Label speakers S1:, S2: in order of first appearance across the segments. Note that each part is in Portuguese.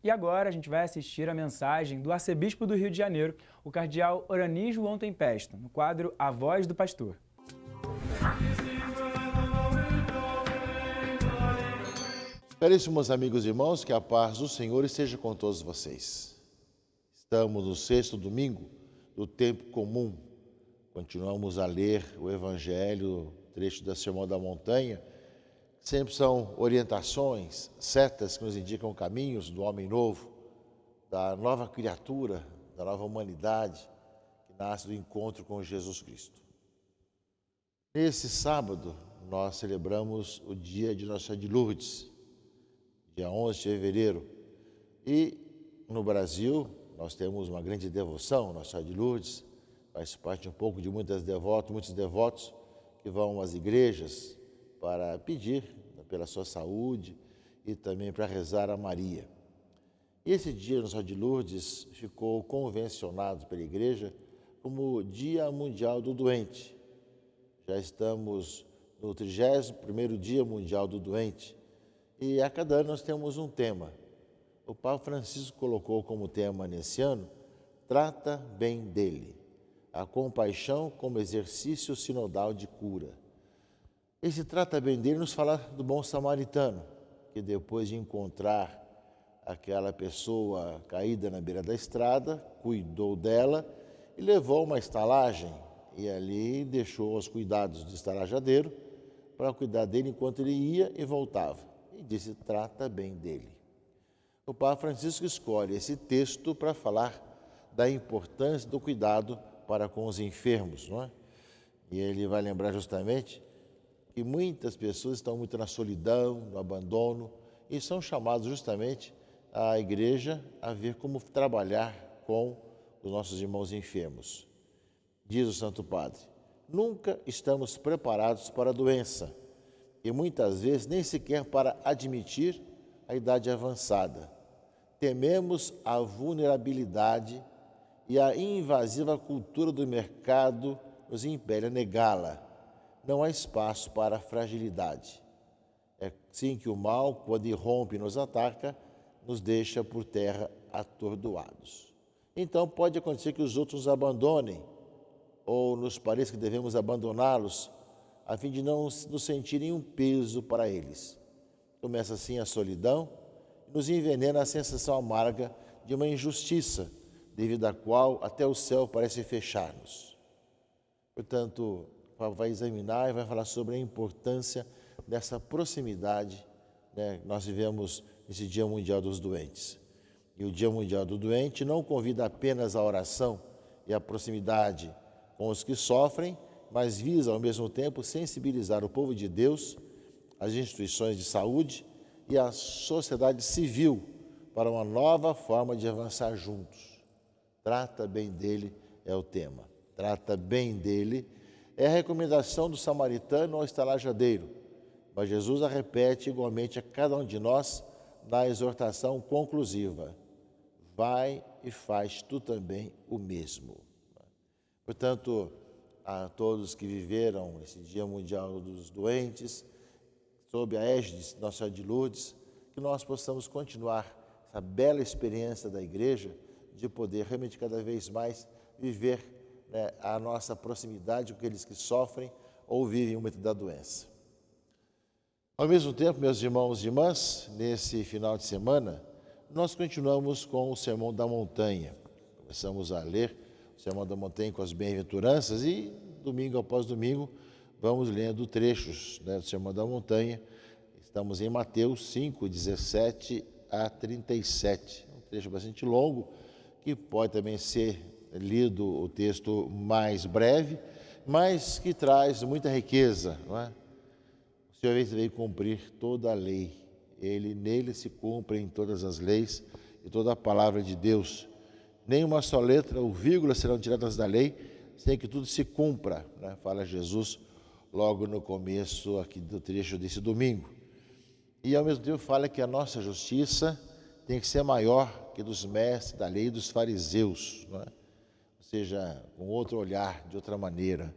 S1: E agora a gente vai assistir a mensagem do arcebispo do Rio de Janeiro, o cardeal Orani João Tempesta, no quadro A Voz do Pastor.
S2: Caríssimos amigos e irmãos, que a paz do Senhor esteja com todos vocês. Estamos no sexto domingo do tempo comum. Continuamos a ler o Evangelho, trecho da Sermão da Montanha. Sempre são orientações, setas que nos indicam caminhos do homem novo, da nova criatura, da nova humanidade que nasce do encontro com Jesus Cristo. Nesse sábado, nós celebramos o dia de Nossa Senhora de Lourdes, dia 11 de fevereiro. E no Brasil, nós temos uma grande devoção, Nossa Senhora de Lourdes, faz parte um pouco de muitos devotos que vão às igrejas para pedir pela sua saúde e também para rezar a Maria. E esse dia, Nossa Senhora de Lourdes, ficou convencionado pela igreja como Dia Mundial do Doente. Já estamos no 31º Dia Mundial do Doente e a cada ano nós temos um tema. O Papa Francisco colocou como tema nesse ano, trata bem dele, a compaixão como exercício sinodal de cura. Esse trata bem dele nos fala do bom samaritano, que depois de encontrar aquela pessoa caída na beira da estrada, cuidou dela e levou a uma estalagem e ali deixou os cuidados do estalajadeiro para cuidar dele enquanto ele ia e voltava. E disse, trata bem dele. O Papa Francisco escolhe esse texto para falar da importância do cuidado para com os enfermos, não é? E ele vai lembrar justamente que muitas pessoas estão muito na solidão, no abandono, e são chamados justamente a igreja a ver como trabalhar com os nossos irmãos enfermos. Diz o Santo Padre, nunca estamos preparados para a doença e muitas vezes nem sequer para admitir a idade avançada. Tememos a vulnerabilidade e a invasiva cultura do mercado nos impele a negá-la. Não há espaço para a fragilidade. É assim que o mal, quando irrompe e nos ataca, nos deixa por terra atordoados. Então pode acontecer que os outros nos abandonem ou nos pareça que devemos abandoná-los a fim de não nos sentirem um peso para eles. Começa assim a solidão e nos envenena a sensação amarga de uma injustiça, devido à qual até o céu parece fechar-nos. Portanto, vai examinar e vai falar sobre a importância dessa proximidade, né? Nós vivemos esse Dia Mundial dos Doentes. E o Dia Mundial do Doente não convida apenas a oração e a proximidade com os que sofrem, mas visa, ao mesmo tempo, sensibilizar o povo de Deus, as instituições de saúde e a sociedade civil para uma nova forma de avançar juntos. Trata bem dele é o tema. Trata bem dele é a recomendação do samaritano ao estalajadeiro, mas Jesus a repete igualmente a cada um de nós na exortação conclusiva. Vai e faz tu também o mesmo. Portanto, a todos que viveram esse Dia Mundial dos Doentes, sob a égide de Nossa Senhora de Lourdes, que nós possamos continuar essa bela experiência da igreja de poder realmente cada vez mais viver, né, a nossa proximidade com aqueles que sofrem ou vivem o momento da doença. Ao mesmo tempo, meus irmãos e irmãs, nesse final de semana, nós continuamos com o Sermão da Montanha. Começamos a ler o Sermão da Montanha com as bem-aventuranças e, domingo após domingo, vamos lendo trechos, né, do Sermão da Montanha. Estamos em Mateus 5, 17 a 37. Um trecho bastante longo, que pode também ser lido o texto mais breve, mas que traz muita riqueza, não é? O Senhor veio cumprir toda a lei. Nele se cumprem todas as leis e toda a palavra de Deus. Nem uma só letra ou vírgula serão tiradas da lei, sem que tudo se cumpra, né? Fala Jesus logo no começo aqui do trecho desse domingo. E ao mesmo tempo fala que a nossa justiça tem que ser maior que dos mestres da lei e dos fariseus, não é? Ou seja, com outro olhar, de outra maneira.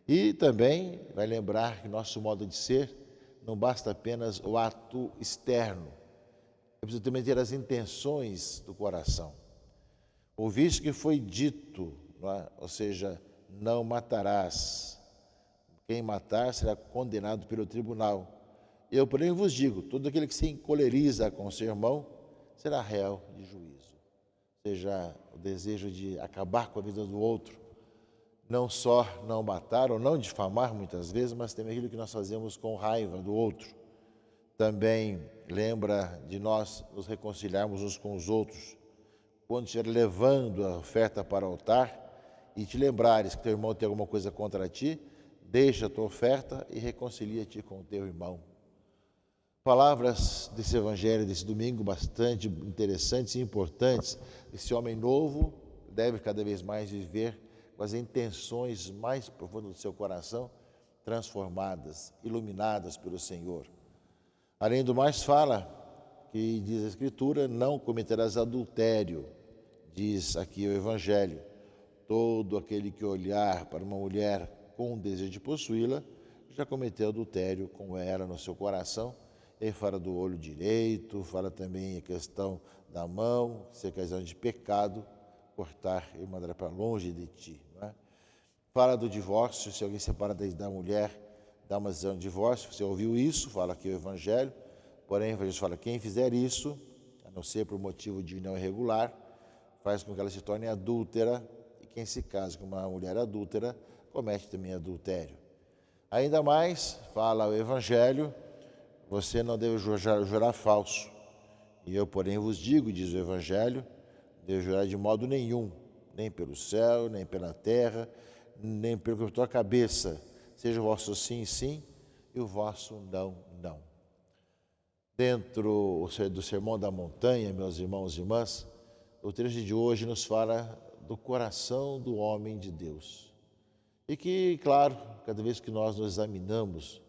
S2: E também vai lembrar que nosso modo de ser não basta apenas o ato externo, é preciso também ter as intenções do coração. Ouviste que foi dito, não é? Ou seja, não matarás. Quem matar será condenado pelo tribunal. Eu, porém, vos digo, todo aquele que se encoleriza com seu irmão será réu de juízo. Ou seja, o desejo de acabar com a vida do outro, não só não matar ou não difamar muitas vezes, mas também aquilo que nós fazemos com raiva do outro. Também lembra de nós nos reconciliarmos uns com os outros, quando estiver levando a oferta para o altar e te lembrares que teu irmão tem alguma coisa contra ti, deixa a tua oferta e reconcilia-te com o teu irmão. Palavras desse evangelho, desse domingo, bastante interessantes e importantes. Esse homem novo deve cada vez mais viver com as intenções mais profundas do seu coração transformadas, iluminadas pelo Senhor. Além do mais, fala que, diz a Escritura, não cometerás adultério, diz aqui o Evangelho. Todo aquele que olhar para uma mulher com o desejo de possuí-la, já cometeu adultério com ela no seu coração. Ele fala do olho direito, fala também a questão da mão, se é questão de pecado, cortar e mandar para longe de ti. Não é? Fala do divórcio, se alguém separa da mulher, dá uma decisão de divórcio. Você ouviu isso, fala aqui o Evangelho, porém o Evangelho fala, quem fizer isso, a não ser por motivo de união irregular, faz com que ela se torne adúltera, e quem se casa com uma mulher adúltera, comete também adultério. Ainda mais, fala o Evangelho, você não deve jurar falso. E eu, porém, vos digo, diz o Evangelho, deve jurar de modo nenhum, nem pelo céu, nem pela terra, nem pela tua cabeça. Seja o vosso sim, sim, e o vosso não, não. Dentro do Sermão da Montanha, meus irmãos e irmãs, o trecho de hoje nos fala do coração do homem de Deus. E que, claro, cada vez que nós nos examinamos,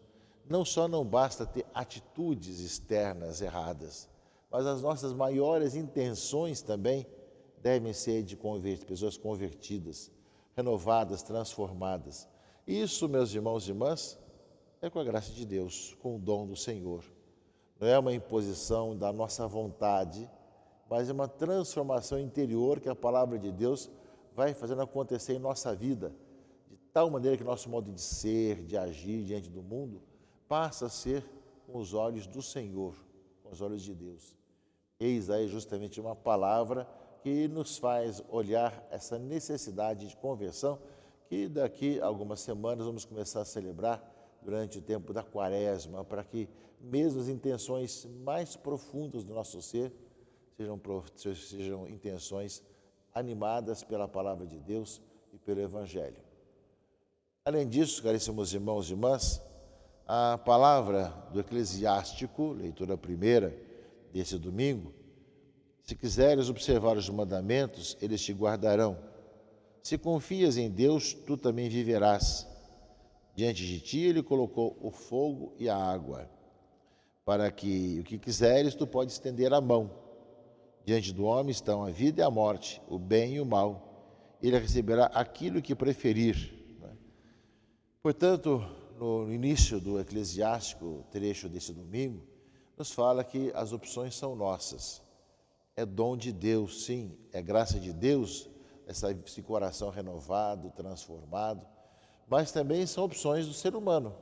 S2: não só não basta ter atitudes externas erradas, mas as nossas maiores intenções também devem ser de pessoas convertidas, renovadas, transformadas. Isso, meus irmãos e irmãs, é com a graça de Deus, com o dom do Senhor. Não é uma imposição da nossa vontade, mas é uma transformação interior que a palavra de Deus vai fazendo acontecer em nossa vida, de tal maneira que nosso modo de ser, de agir diante do mundo, passa a ser com os olhos do Senhor, com os olhos de Deus. Eis aí justamente uma palavra que nos faz olhar essa necessidade de conversão, que daqui a algumas semanas vamos começar a celebrar durante o tempo da Quaresma, para que mesmo as intenções mais profundas do nosso ser sejam intenções animadas pela palavra de Deus e pelo Evangelho. Além disso, caríssimos irmãos e irmãs, a palavra do Eclesiástico, leitura primeira desse domingo, se quiseres observar os mandamentos, eles te guardarão. Se confias em Deus, tu também viverás. Diante de ti ele colocou o fogo e a água, para que o que quiseres tu pode estender a mão. Diante do homem estão a vida e a morte, o bem e o mal. Ele receberá aquilo que preferir. Portanto, no início do Eclesiástico, trecho desse domingo, nos fala que as opções são nossas. É dom de Deus, sim, é graça de Deus, esse coração renovado, transformado, mas também são opções do ser humano.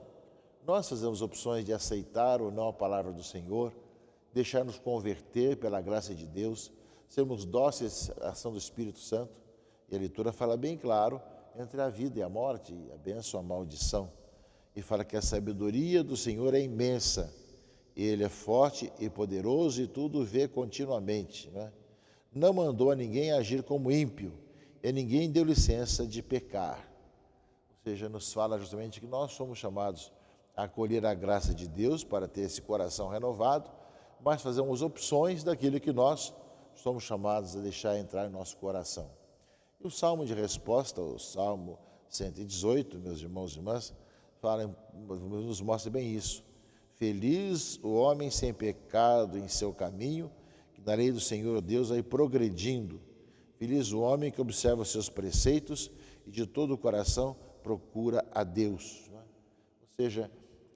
S2: Nós fazemos opções de aceitar ou não a palavra do Senhor, deixar-nos converter pela graça de Deus, sermos dóceis à ação do Espírito Santo. E a leitura fala bem claro entre a vida e a morte, a bênção e a maldição. E fala que a sabedoria do Senhor é imensa. Ele é forte e poderoso e tudo vê continuamente. Não mandou a ninguém agir como ímpio, e ninguém deu licença de pecar. Ou seja, nos fala justamente que nós somos chamados a acolher a graça de Deus para ter esse coração renovado, mas fazemos opções daquilo que nós somos chamados a deixar entrar em nosso coração. E o salmo de resposta, o Salmo 118, meus irmãos e irmãs, nos mostra bem isso. Feliz o homem sem pecado em seu caminho, que na lei do Senhor Deus vai progredindo. Feliz o homem que observa os seus preceitos e de todo o coração procura a Deus. Ou seja,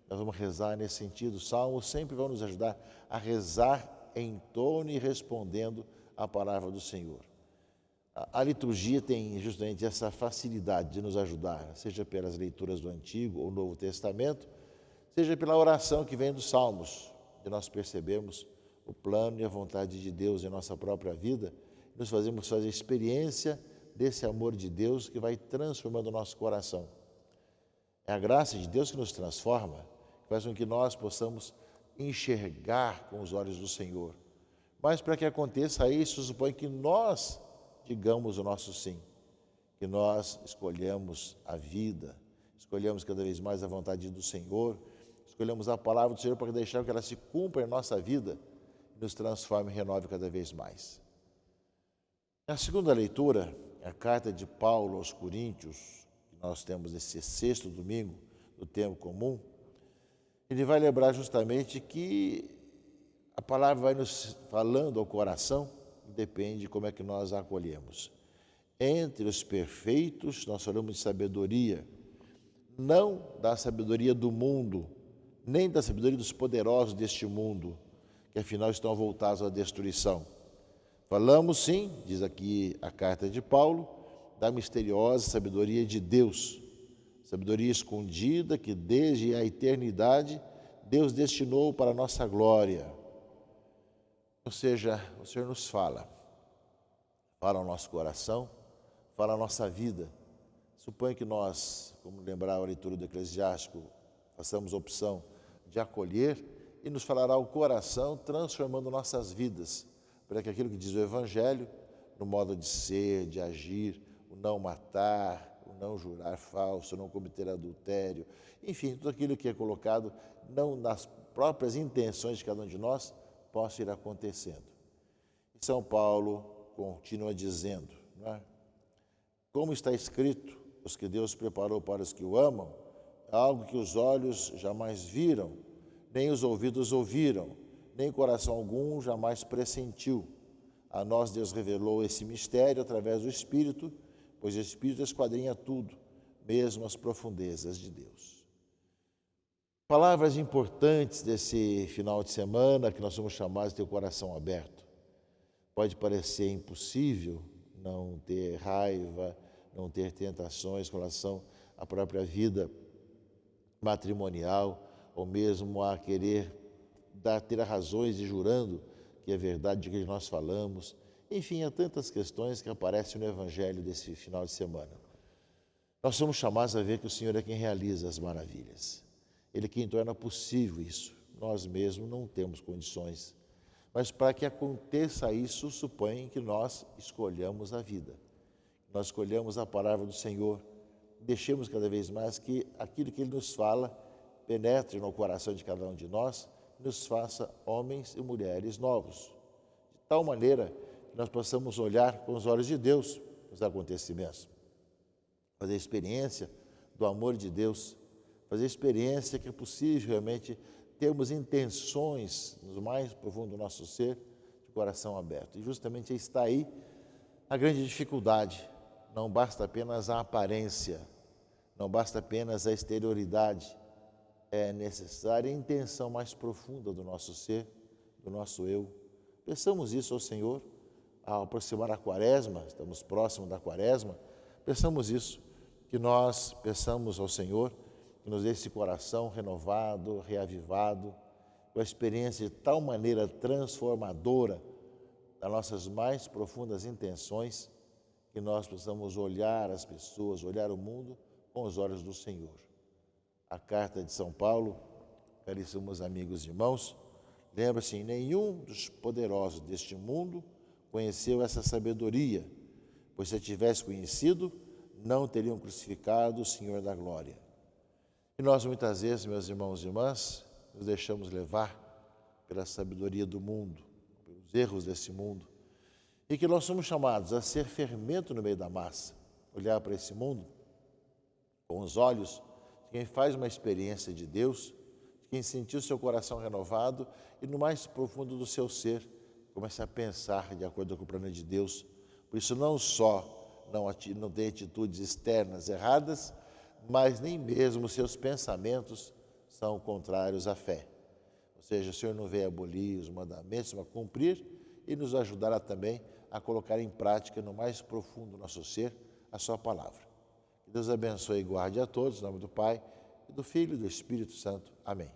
S2: nós vamos rezar nesse sentido. O Salmo sempre vai nos ajudar a rezar em torno e respondendo à palavra do Senhor. A liturgia tem justamente essa facilidade de nos ajudar, seja pelas leituras do Antigo ou Novo Testamento, seja pela oração que vem dos Salmos, de nós percebemos o plano e a vontade de Deus em nossa própria vida, nos fazemos fazer experiência desse amor de Deus que vai transformando o nosso coração. É a graça de Deus que nos transforma, que faz com que nós possamos enxergar com os olhos do Senhor. Mas para que aconteça isso, supõe que nós digamos o nosso sim, que nós escolhemos a vida, escolhemos cada vez mais a vontade do Senhor, escolhemos a palavra do Senhor para deixar que ela se cumpra em nossa vida, nos transforme e renove cada vez mais. Na segunda leitura, a carta de Paulo aos Coríntios, que nós temos esse sexto domingo do tempo comum, ele vai lembrar justamente que a palavra vai nos falando ao coração, depende de como é que nós a acolhemos. Entre os perfeitos, nós falamos de sabedoria, não da sabedoria do mundo, nem da sabedoria dos poderosos deste mundo, que afinal estão voltados à destruição. Falamos sim, diz aqui a carta de Paulo, da misteriosa sabedoria de Deus, sabedoria escondida que desde a eternidade Deus destinou para a nossa glória. Ou seja, o Senhor nos fala ao nosso coração, fala à nossa vida. Suponho que nós, como lembrar a leitura do Eclesiástico, façamos a opção de acolher e nos falará ao coração, transformando nossas vidas, para que aquilo que diz o Evangelho, no modo de ser, de agir, o não matar, o não jurar falso, o não cometer adultério, enfim, tudo aquilo que é colocado não nas próprias intenções de cada um de nós, possa ir acontecendo. E São Paulo continua dizendo, não é? Como está escrito, os que Deus preparou para os que o amam, é algo que os olhos jamais viram, nem os ouvidos ouviram, nem coração algum jamais pressentiu. A nós Deus revelou esse mistério através do Espírito, pois o Espírito esquadrinha tudo, mesmo as profundezas de Deus. Palavras importantes desse final de semana, que nós somos chamados de ter o coração aberto. Pode parecer impossível não ter raiva, não ter tentações com relação à própria vida matrimonial, ou mesmo a querer ter razões e jurando que é verdade o que nós falamos. Enfim, há tantas questões que aparecem no Evangelho desse final de semana. Nós somos chamados a ver que o Senhor é quem realiza as maravilhas. Ele é quem torna possível isso. Nós mesmos não temos condições. Mas para que aconteça isso, supõe que nós escolhamos a vida. Nós escolhamos a palavra do Senhor. Deixemos cada vez mais que aquilo que Ele nos fala penetre no coração de cada um de nós e nos faça homens e mulheres novos. De tal maneira que nós possamos olhar com os olhos de Deus os acontecimentos. Fazer experiência do amor de Deus. Fazer experiência que é possível realmente termos intenções no mais profundo do nosso ser, de coração aberto. E justamente está aí a grande dificuldade. Não basta apenas a aparência, não basta apenas a exterioridade. É necessária a intenção mais profunda do nosso ser, do nosso eu. Peçamos isso ao Senhor, ao aproximar a Quaresma, estamos próximos da Quaresma, peçamos isso, que nós peçamos ao Senhor que nos dê esse coração renovado, reavivado, com a experiência de tal maneira transformadora das nossas mais profundas intenções, que nós possamos olhar as pessoas, olhar o mundo com os olhos do Senhor. A carta de São Paulo, caríssimos amigos e irmãos, lembra-se, nenhum dos poderosos deste mundo conheceu essa sabedoria, pois se a tivesse conhecido, não teriam crucificado o Senhor da glória. E nós muitas vezes, meus irmãos e irmãs, nos deixamos levar pela sabedoria do mundo, pelos erros desse mundo, e que nós somos chamados a ser fermento no meio da massa, olhar para esse mundo com os olhos de quem faz uma experiência de Deus, de quem sentiu seu coração renovado e no mais profundo do seu ser começa a pensar de acordo com o plano de Deus. Por isso não só não tem atitudes externas erradas, mas nem mesmo seus pensamentos são contrários à fé. Ou seja, o Senhor não veio abolir os mandamentos, mas cumprir e nos ajudar também a colocar em prática no mais profundo do nosso ser a sua palavra. Que Deus abençoe e guarde a todos, em nome do Pai, e do Filho e do Espírito Santo. Amém.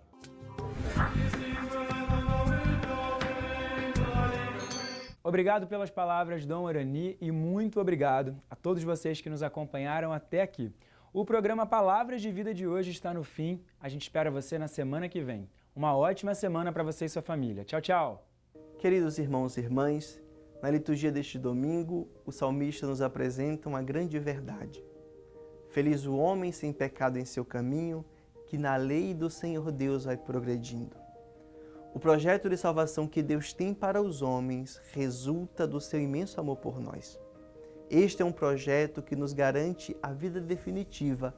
S1: Obrigado pelas palavras, Dom Orani, e muito obrigado a todos vocês que nos acompanharam até aqui. O programa Palavras de Vida de hoje está no fim. A gente espera você na semana que vem. Uma ótima semana para você e sua família. Tchau, tchau!
S3: Queridos irmãos e irmãs, na liturgia deste domingo, o salmista nos apresenta uma grande verdade. Feliz o homem sem pecado em seu caminho, que na lei do Senhor Deus vai progredindo. O projeto de salvação que Deus tem para os homens resulta do seu imenso amor por nós. Este é um projeto que nos garante a vida definitiva,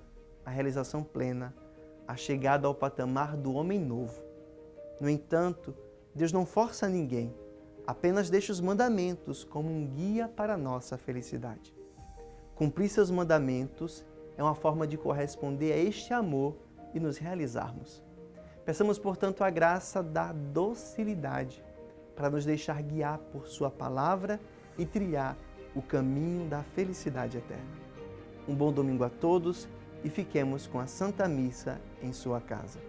S3: a realização plena, a chegada ao patamar do homem novo. No entanto, Deus não força ninguém, apenas deixa os mandamentos como um guia para a nossa felicidade. Cumprir seus mandamentos é uma forma de corresponder a este amor e nos realizarmos. Peçamos, portanto, a graça da docilidade para nos deixar guiar por sua palavra e trilhar o caminho da felicidade eterna. Um bom domingo a todos e fiquemos com a Santa Missa em sua casa.